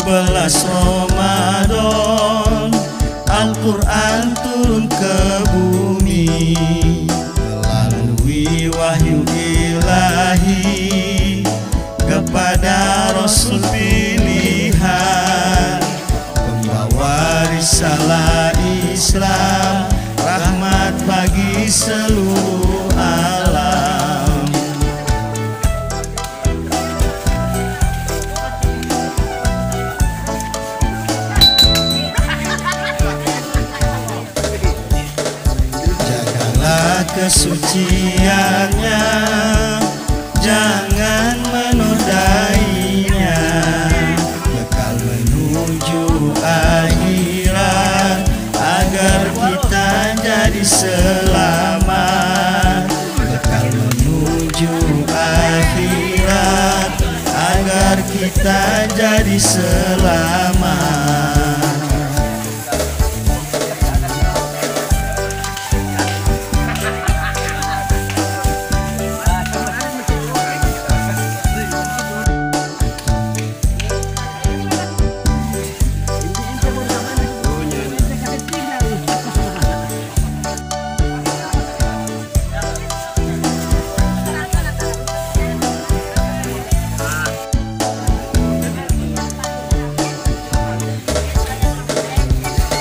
Ramadan Al-Quran turun ke bumi melalui wahyu ilahi kepada Rasul pilihan, pembawa risalah Islam, rahmat bagi seluruh alam. Jagalah kesuciannya, jangan menodainya, bekal menuju akhirat agar kita jadi selamat, bekal menuju akhirat agar kita jadi selamat.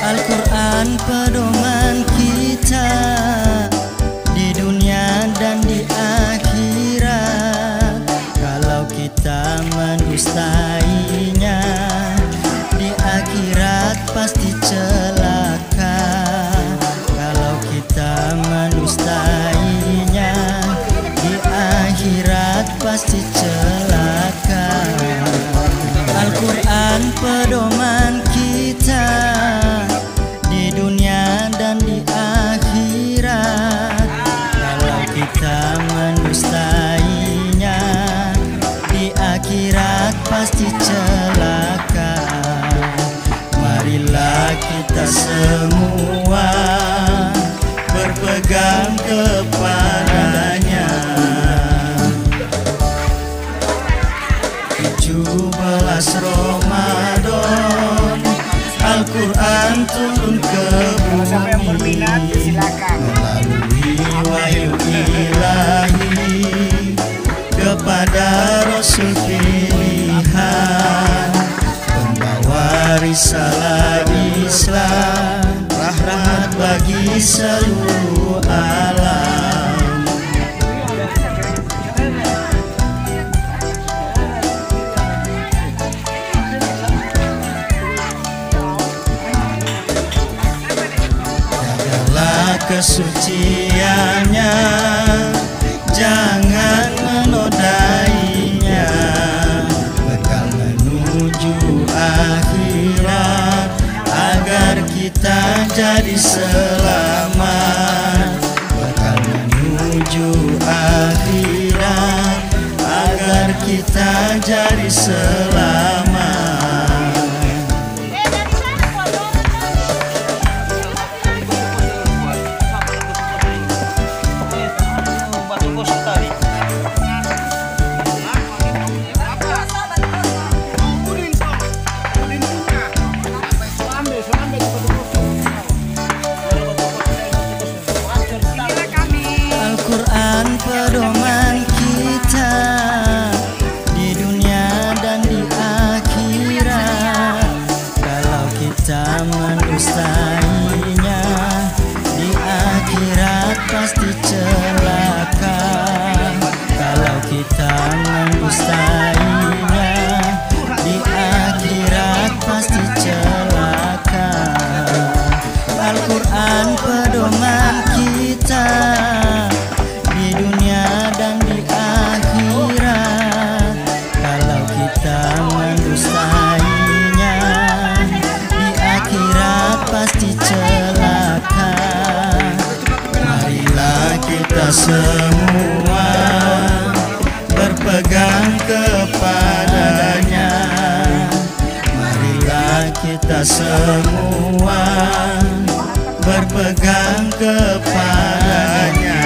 Al-Quran pedoman kita di dunia dan di akhirat. Kalau kita mendustainya, di akhirat pasti celaka. Kalau kita mendustainya, di akhirat pasti celaka. Al-Quran pedoman kita di dunia dan di akhirat. Kalau kita mendustainya, di akhirat pasti celaka. Marilah kita semua berpegang kepadanya. 17 Ramadan Al-Quran turun ke bumi melalui wahyu ilahi kepada Rasul pilihan, pembawa risalah Islam, rahmat bagi seluruh alam. Kesuciannya, jangan menodainya, bekal menuju akhirat agar kita jadi selamat, bekal menuju akhirat agar kita jadi selamat. Al-Quran pedoman kita di dunia dan di akhirat. Kalau kita mendustainya, di akhirat pasti celaka. Kalau kita mendustainya, di akhirat pasti celaka. Al-Quran pedoman kita di dunia dan di akhirat. Kalau kita mendustainya, di akhirat pasti celaka. Marilah kita semua berpegang kepadanya. Marilah kita semua berpegang kepadanya.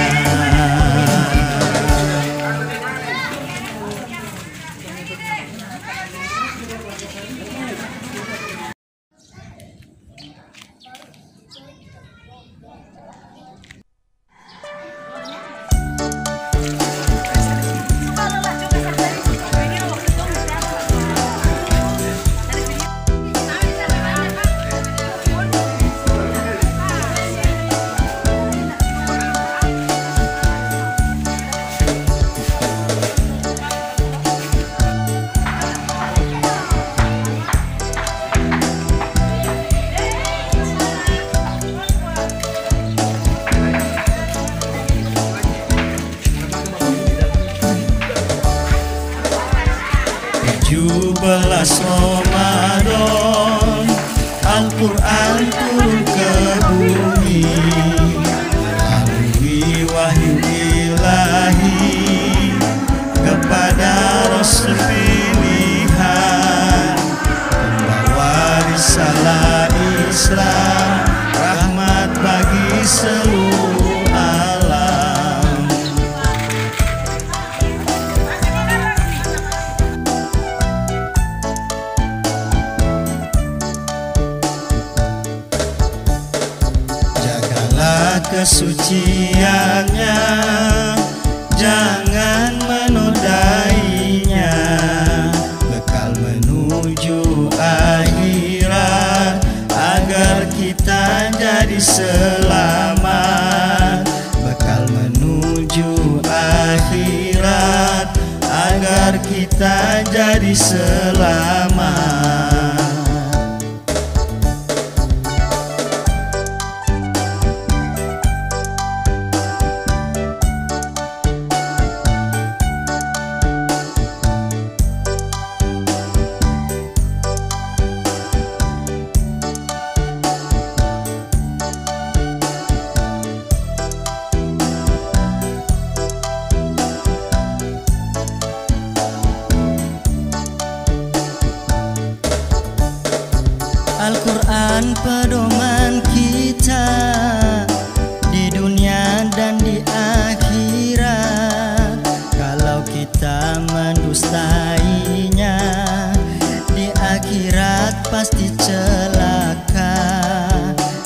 Ramadan Al-Quran turun ke bumi melalui wahyu ilahi kepada Rasul pilihan membawa risalah Islam rahmat bagi seluruh alam. Jagalah kesuciannya, jangan menodainya, bekal menuju akhirat agar kita jadi selamat. Bekal menuju akhirat agar kita jadi selamat. Al-Quran pedoman kita di dunia dan di akhirat. Kalau kita mendustainya, di akhirat pasti celaka.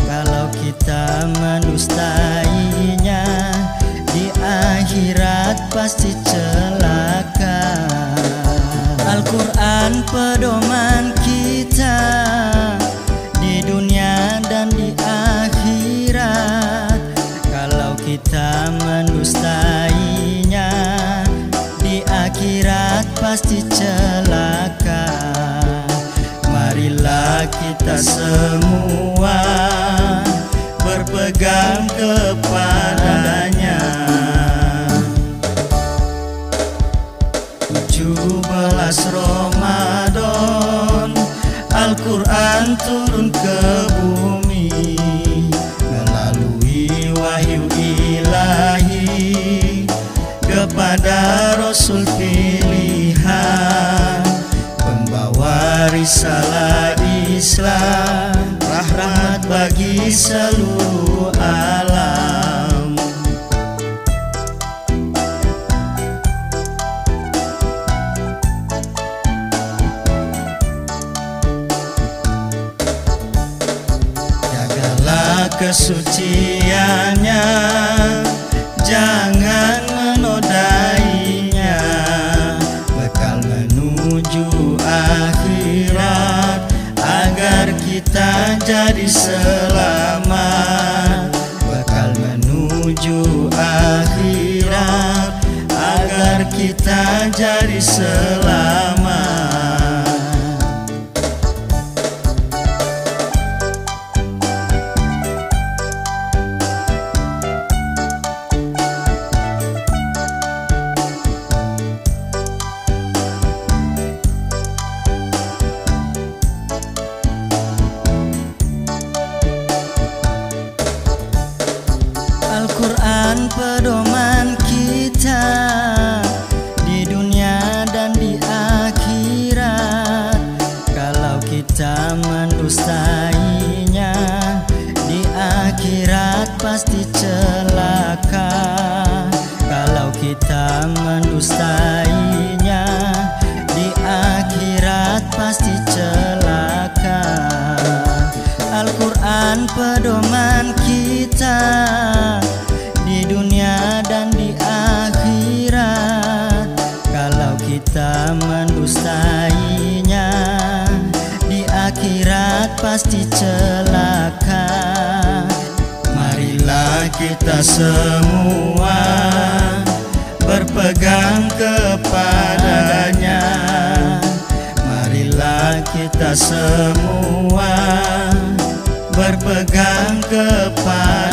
Kalau kita mendustainya, di akhirat pasti celaka. Al-Quran pedoman kita di dunia dan di akhirat. Kalau kita mendustainya, di akhirat pasti celaka. Marilah kita semua berpegang kepadanya. 17 Ramadan Al-Quran turun ke bumi melalui wahyu ilahi kepada Rasul pilihan membawa risalah Islam rahmat bagi seluruh alam. Kesuciannya, jangan menodainya, bekal menuju akhirat agar kita jadi selamat. Bekal menuju akhirat agar kita jadi selamat. Al-Quran pedoman kita di dunia dan di akhirat. Kalau kita mendustainya, di akhirat pasti celaka. Kalau kita mendustainya, di akhirat pasti celaka. Al-Quran pedoman kita di dunia dan di akhirat. Kalau kita mendustainya, di akhirat pasti celaka. Marilah kita semua berpegang kepadanya. Marilah kita semua berpegang kepadanya.